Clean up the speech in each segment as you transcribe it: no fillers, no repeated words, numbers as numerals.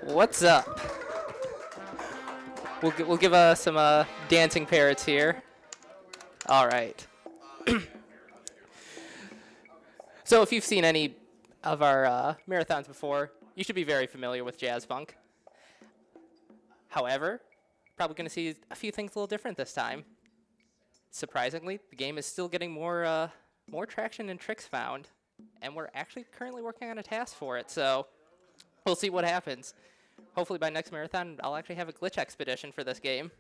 What's up? We'll give some dancing parrots here. All right. So if you've seen any of our marathons before, you should be very familiar with Jazzpunk. However, probably going to see a few things a little different this time. Surprisingly, the game is still getting more traction and tricks found, and we're actually currently working on a task for it, so we'll see what happens. Hopefully by next marathon, I'll actually have a glitch expedition for this game.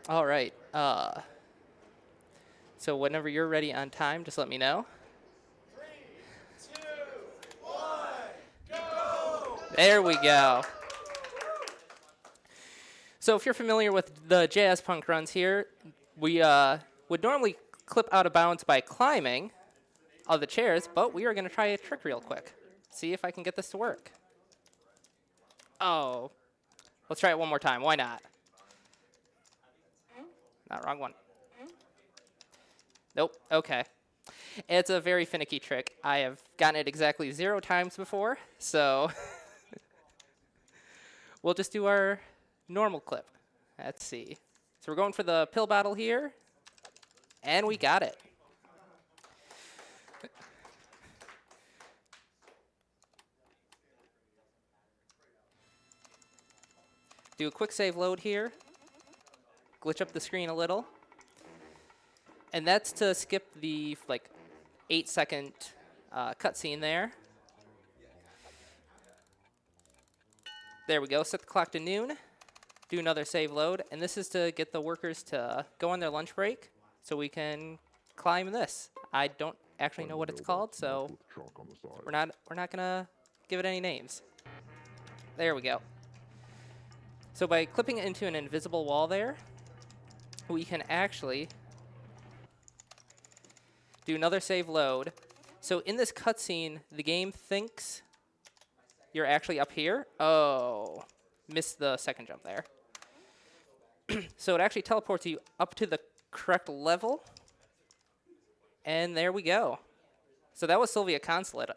All right. So whenever you're ready on time, just let me know. 3, 2, 1, go! There we go. So if you're familiar with the Jazzpunk runs here, we would normally clip out of bounds by climbing of the chairs, but we are going to try a trick real quick. See if I can get this to work. Oh. Let's try it one more time. Why not? Not wrong one. Nope. Okay. It's a very finicky trick. I have gotten it exactly 0 times before, so we'll just do our normal clip. Let's see. So we're going for the pill bottle here, and we got it. Do a quick save load here. Glitch up the screen a little. And that's to skip the 8-second cutscene there. There we go. Set the clock to noon. Do another save load. And this is to get the workers to go on their lunch break so we can climb this. I don't actually know what it's called, so we're not gonna give it any names. There we go. So by clipping it into an invisible wall there, we can actually do another save load. So in this cutscene, the game thinks you're actually up here. Oh, missed the second jump there. So it actually teleports you up to the correct level. And there we go. So that was Sylvia Consulate.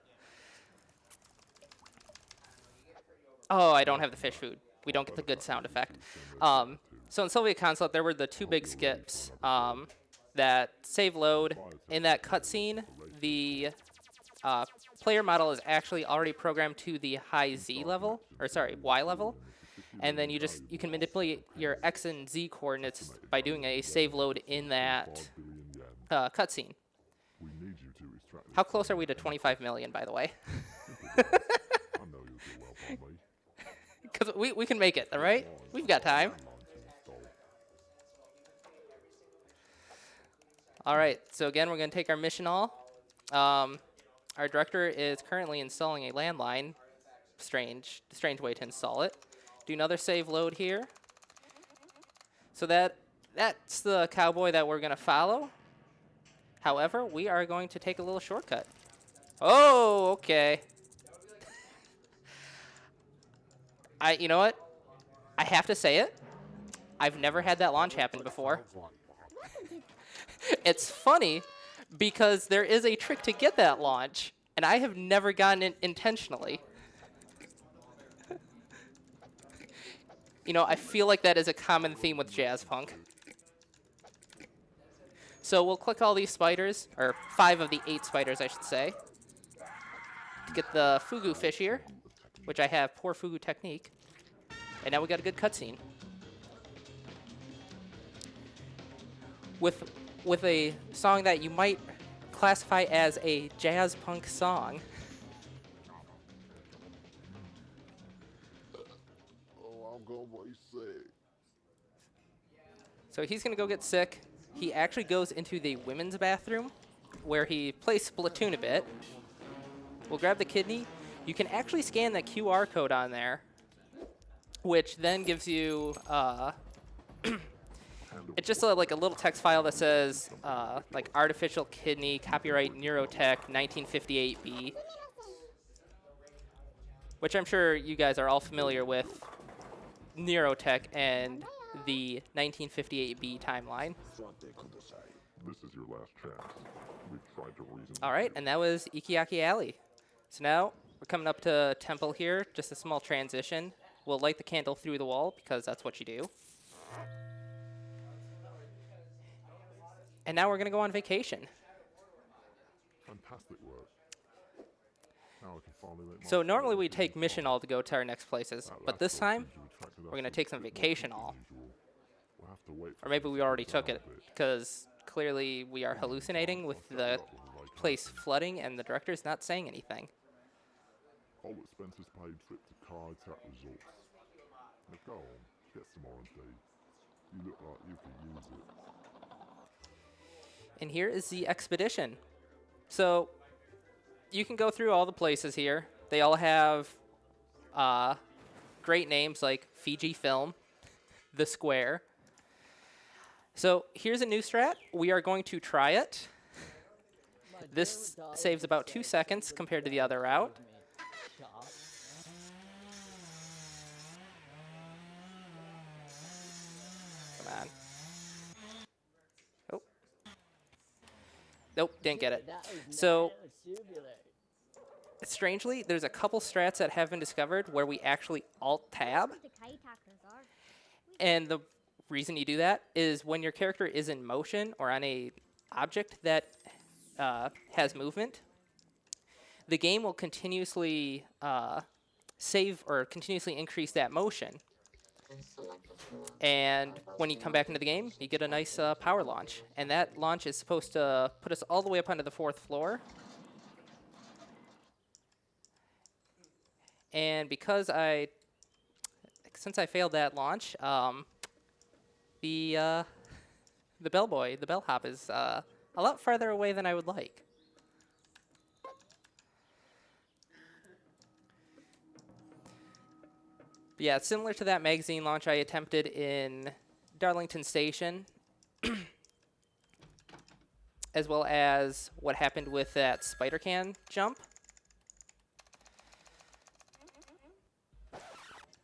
Oh, I don't have the fish food. We don't get the good sound effect. So in Sylvia Consulate, there were the 2 big skips. That save load in that cutscene, the player model is actually already programmed to the high Z level, or sorry, Y level, and then you can manipulate your X and Z coordinates by doing a save load in that cutscene. How close are we to 25 million, by the way? Because we can make it, all right? We've got time. All right, so again, we're going to take our mission all. Our director is currently installing a landline. Strange way to install it. Do another save load here. So that's the cowboy that we're going to follow. However, we are going to take a little shortcut. Oh, okay. You know what? I have to say it. I've never had that launch happen before. It's funny because there is a trick to get that launch, and I have never gotten it intentionally. You know, I feel like that is a common theme with Jazzpunk. So we'll click all these spiders, or 5 of the 8 spiders, I should say, to get the fugu fish here, which I have poor fugu technique. And now we got a good cutscene. With a song that you might classify as a Jazzpunk song. Oh, I'm going to be sick. So he's going to go get sick. He actually goes into the women's bathroom where he plays Splatoon a bit. We'll grab the kidney. You can actually scan that QR code on there, which then gives you it's just like a little text file that says like artificial kidney, copyright Neurotech 1958B, which I'm sure you guys are all familiar with Neurotech and the 1958B timeline. This is your last chance. We've tried to reason. All right, and that was Ikiaki Alley. So now we're coming up to Temple here, just a small transition. We'll light the candle through the wall because that's what you do. And now we're going to go on vacation. Fantastic work. Now I can finally make my So normally story we take through mission all to go to our next places, That but last this one time seems to have attracted we're us going to a take some bit more vacation than all. usual. We'll have to wait Or for maybe things we to already calm took down it a bit. because clearly we are hallucinating with the place flooding and the director's not saying anything. All expenses paid trip to Kai Tap Resorts. Now go on, get some R&D. You look like you could use it. And here is the expedition. So you can go through all the places here. They all have great names like Fiji Film, The Square. So here's a new strat. We are going to try it. This saves about 2 seconds compared to the other route. Come on. Oh. Nope, didn't get it. So strangely, there's a couple strats that have been discovered where we actually alt-tab. And the reason you do that is when your character is in motion or on a object that has movement, the game will continuously save or continuously increase that motion. And when you come back into the game, you get a nice power launch. And that launch is supposed to put us all the way up onto the 4th floor. And because since I failed that launch, the bellboy, the bellhop is a lot farther away than I would like. But yeah, it's similar to that magazine launch I attempted in Darlington Station, as well as what happened with that spider can jump.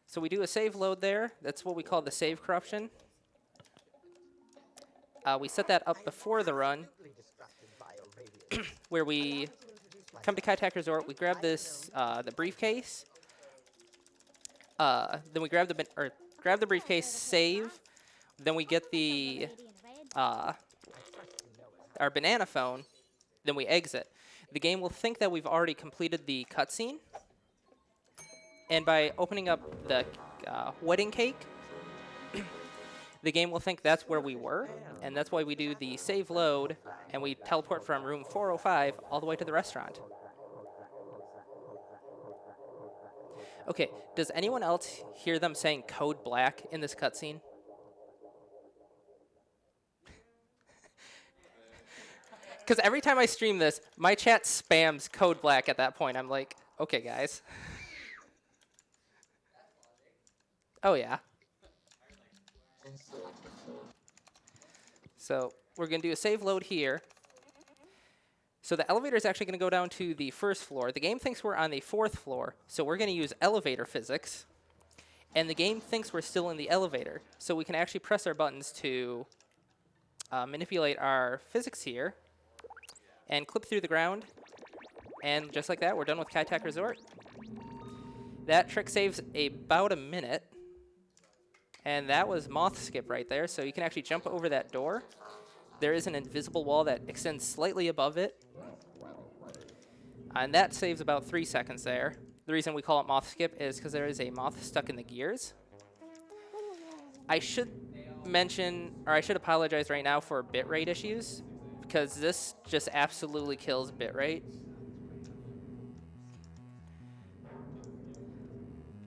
So we do a save load there. That's what we call the save corruption. We set that up before the run, where we come to Kaitac Resort. We grab this the briefcase. Then we grab the briefcase, save. Then we get the our banana phone. Then we exit. The game will think that we've already completed the cutscene. And by opening up the wedding cake, the game will think that's where we were, and that's why we do the save load, and we teleport from room 405 all the way to the restaurant. Okay, does anyone else hear them saying code black in this cutscene? Because every time I stream this, my chat spams code black at that point. I'm like, okay, guys. Oh, yeah. So we're going to do a save load here. So the elevator is actually going to go down to the 1st floor. The game thinks we're on the 4th floor, so we're going to use elevator physics. And the game thinks we're still in the elevator, so we can actually press our buttons to manipulate our physics here and clip through the ground. And just like that, we're done with Kaitac Resort. That trick saves about a minute. And that was moth skip right there, so you can actually jump over that door. There is an invisible wall that extends slightly above it. And that saves about 3 seconds there. The reason we call it moth skip is because there is a moth stuck in the gears. I should mention, or I should apologize right now for bitrate issues, because this just absolutely kills bitrate.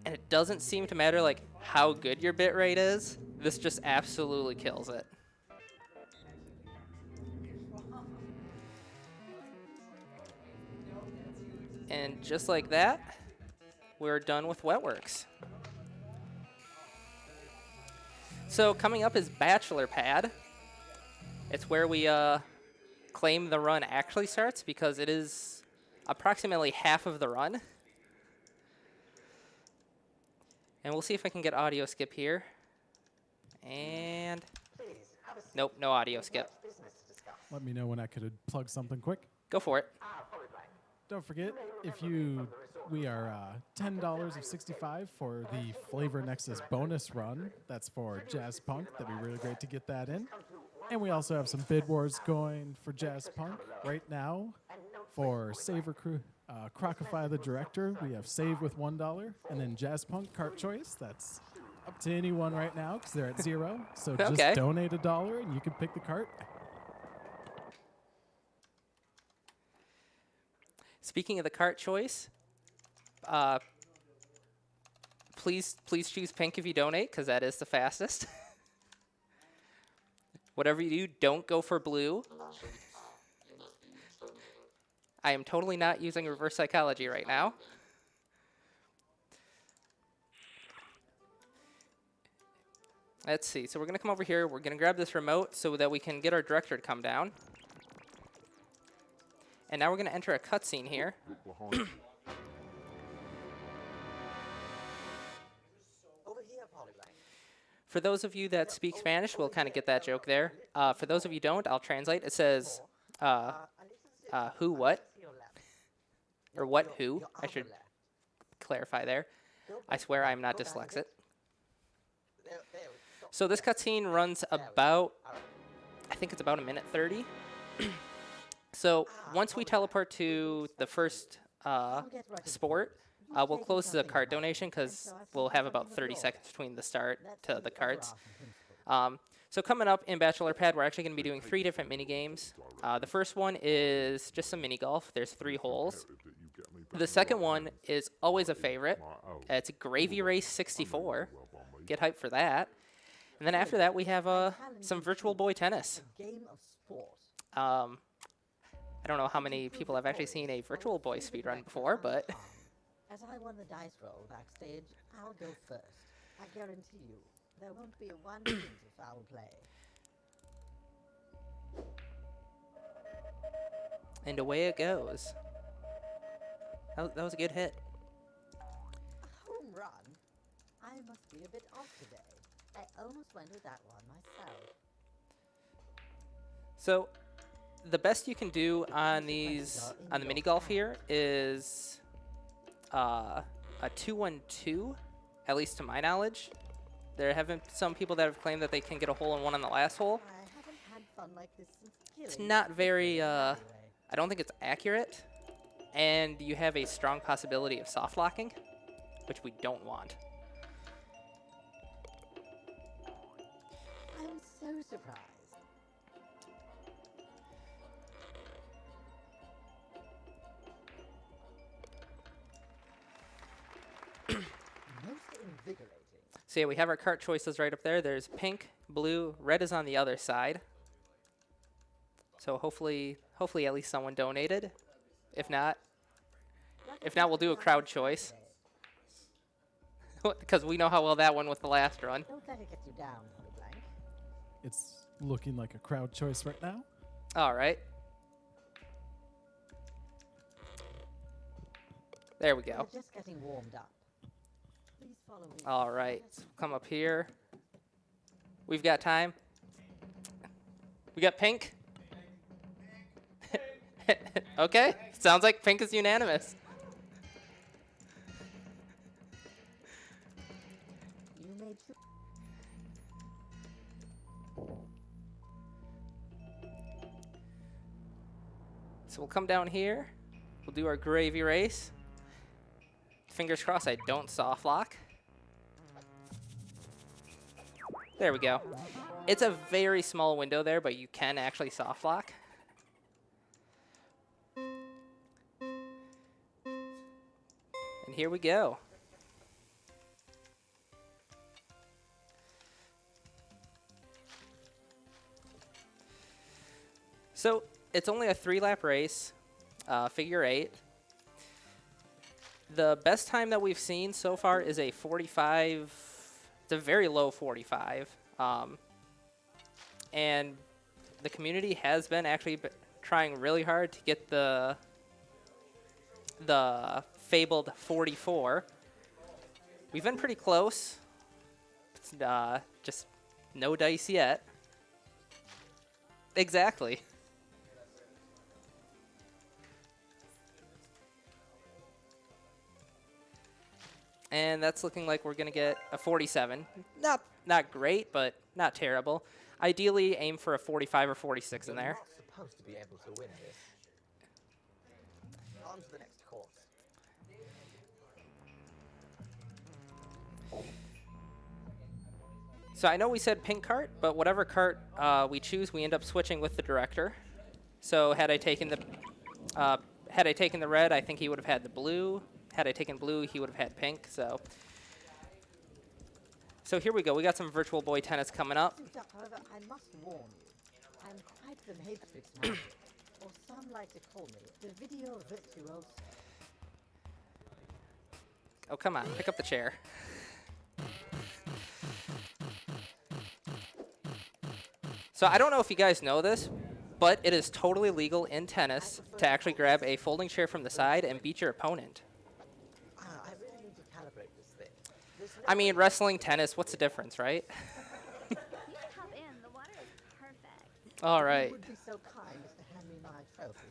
And it doesn't seem to matter like how good your bitrate is. This just absolutely kills it. And just like that, we're done with Wetworks. So coming up is Bachelor Pad. It's where we claim the run actually starts because it is approximately half of the run. And we'll see if I can get audio skip here. And nope, no audio skip. let me know when I could plug something quick. Go for it. Don't forget, we are $10 of 65 for the Flavor Nexus bonus run. That's for Jazzpunk. That'd be really great to get that in. And we also have some bid wars going for Jazzpunk right now. For Crocify the Director, we have Save with $1, and then Jazzpunk Cart Choice. That's up to anyone right now because they're at 0. So just Okay. donate $1 and you can pick the cart. Speaking of the cart choice, please choose pink if you donate, because that is the fastest. Whatever you do, don't go for blue. I am totally not using reverse psychology right now. Let's see. So we're going to come over here. We're going to grab this remote so that we can get our director to come down. And now we're going to enter a cutscene here. Look behind you. For those of you that speak Spanish, we'll kind of get that joke there. For those of you who don't, I'll translate. It says, who, what? Or what, who? I should clarify there. I swear I'm not dyslexic. So this cutscene runs about, I think it's about 1:30. So once we teleport to the first sport, we'll close the cart donation because we'll have about 30 seconds between the start to the carts. So coming up in Bachelor Pad, we're actually going to be doing 3 different mini games. The first one is just some mini golf. There's 3 holes. The second one is always a favorite. It's Gravy Race 64. Get hyped for that. And then after that, we have some Virtual Boy tennis. I don't know how many people have actually seen a Virtual Boy speedrun before, but As I won the dice roll backstage, I'll go first. I guarantee you, there won't be one hint of foul play. and away it goes. That was a good hit. A home run? I must be a bit off today. I almost went with that one myself. So the best you can do on the mini golf here is a 2-1-2, at least to my knowledge. There have been some people that have claimed that they can get a hole in one on the last hole. I haven't had fun like this since It's killing not you. very, Anyway. I don't think it's accurate, and you have a strong possibility of soft locking, which we don't want. I'm so surprised. Most invigorating. So yeah, we have our cart choices right up there. There's pink, blue, red is on the other side. So hopefully at least someone donated. If not, we'll do a crowd choice. Because we know how well that went with the last run. Don't let it get you down, Blank. It's looking like a crowd choice right now. All right. There we go. We're just getting warmed up. Please follow me. All right. So come up here. We've got time. We got pink. Okay. Sounds like pink is unanimous. You made sure. So we'll come down here. We'll do our gravy race. Fingers crossed I don't soft lock. There we go. It's a very small window there, but you can actually soft lock. And here we go. So it's only a 3-lap race, figure 8. The best time that we've seen so far is a 45. It's a very low 45. And the community has been actually trying really hard to get the fabled 44. We've been pretty close. It's just no dice yet. Exactly. And that's looking like we're going to get a 47. Not great, but not terrible. Ideally, aim for a 45 or 46 in You're there. not supposed to be able to win this. On to the next course. So I know we said pink cart, but whatever cart we choose, we end up switching with the director. So had I taken the red, I think he would have had the blue. Had I taken blue, he would have had pink. So here we go. We got some Virtual Boy tennis coming up. However, I must warn you, I am quite the matrix man, or some like to call me the video virtuoso. Oh, come on. Pick up the chair. So I don't know if you guys know this, but it is totally legal in tennis to actually grab a folding chair from the side and beat your opponent. I really need to calibrate this thing. I mean, wrestling, tennis, what's the difference, right? You should hop in. The water is perfect. All You right. would be so kind as to hand me my trophy.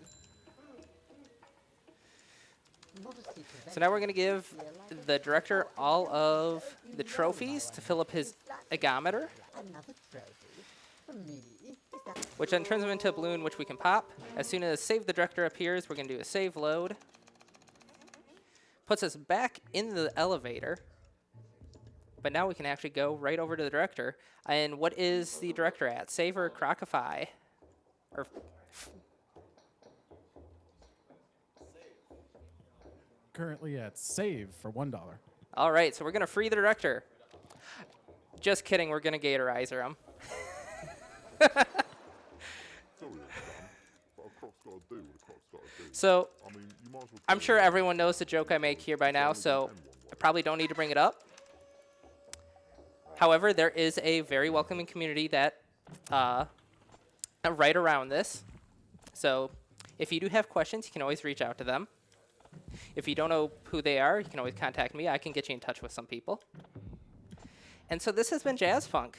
Modesty So now we're prevents going to me give from feeling like the director all of the trophies to fill up his egometer, another trophy for me. Is that which then turns him into a balloon, which we can pop. As soon as Save the Director appears, we're going to do a save load. Puts us back in the elevator. But now we can actually go right over to the director. And what is the director at? Save or Crocify? Or Currently at save for $1. all right, so we're going to free the director. Just kidding, we're going to Gatorizer him. Sorry, that's done. But a croc's got to do what a croc's got to do. So I mean, you might as well I'm tell sure them everyone knows the joke I make here by now, so I probably don't need to bring it up. However, there is a very welcoming community that right around this. So if you do have questions, you can always reach out to them. If you don't know who they are, you can always contact me. I can get you in touch with some people. And so this has been Jazzpunk.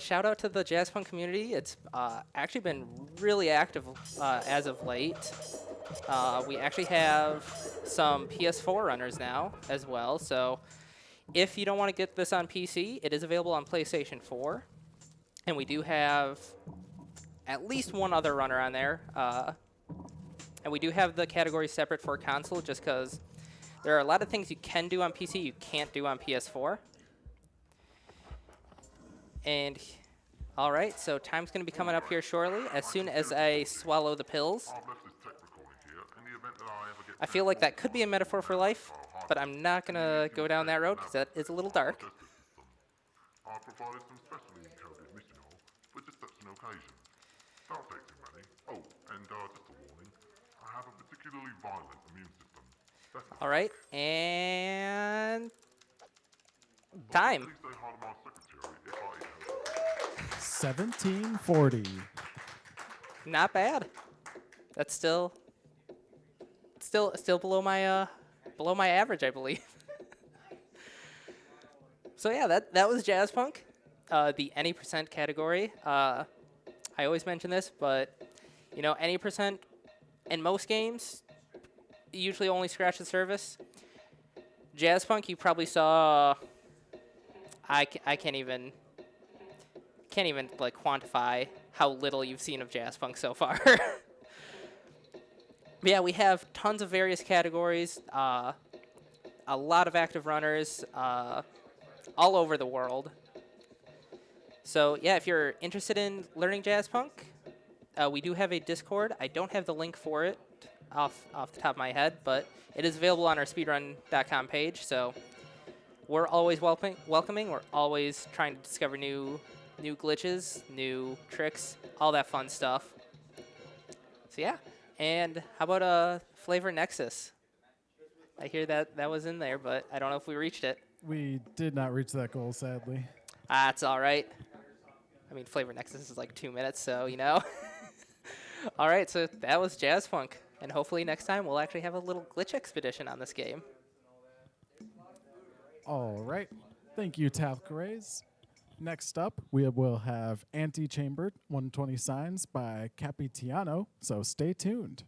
Shout out to the Jazzpunk community. It's actually been really active as of late. We actually have some PS4 runners now as well. So if you don't want to get this on PC, it is available on PlayStation 4. And we do have at least one other runner on there. And we do have the category separate for console just because there are a lot of things you can do on PC you can't do on PS4. And all right, so time's going to be coming up here shortly as soon as I swallow the pills. I've left this tech recording here. In the event that I ever get I feel like that could be a metaphor for life, but I'm not going to go down that road because that is a little dark. I provided some specially encoded missional for just such an occasion. Start texting ready. Oh, and just a warning. I have a particularly violent immune system. That's All right, and time. Please say hi to my secretary if I 1740. Not bad. That's still below my average, I believe. So yeah, that was Jazzpunk, the any percent category. I always mention this, but you know, any percent in most games usually only scratch the surface. Jazzpunk, you probably saw. I can't even like quantify how little you've seen of Jazzpunk so far. But yeah, we have tons of various categories, a lot of active runners all over the world. So yeah, if you're interested in learning Jazzpunk, we do have a Discord. I don't have the link for it off the top of my head, but it is available on our speedrun.com page. So we're always welcoming. We're always trying to discover new glitches, new tricks, all that fun stuff. So yeah, and how about Flavor Nexus? I hear that was in there, but I don't know if we reached it. We did not reach that goal, sadly. That's all right. I mean, Flavor Nexus is like 2 minutes, so you know. All right, so that was Jazzpunk, and hopefully next time we'll actually have a little glitch expedition on this game. All right. Thank you, Talcerase. Next up, we will have Antechambered 120 Signs by Capitiano, so stay tuned.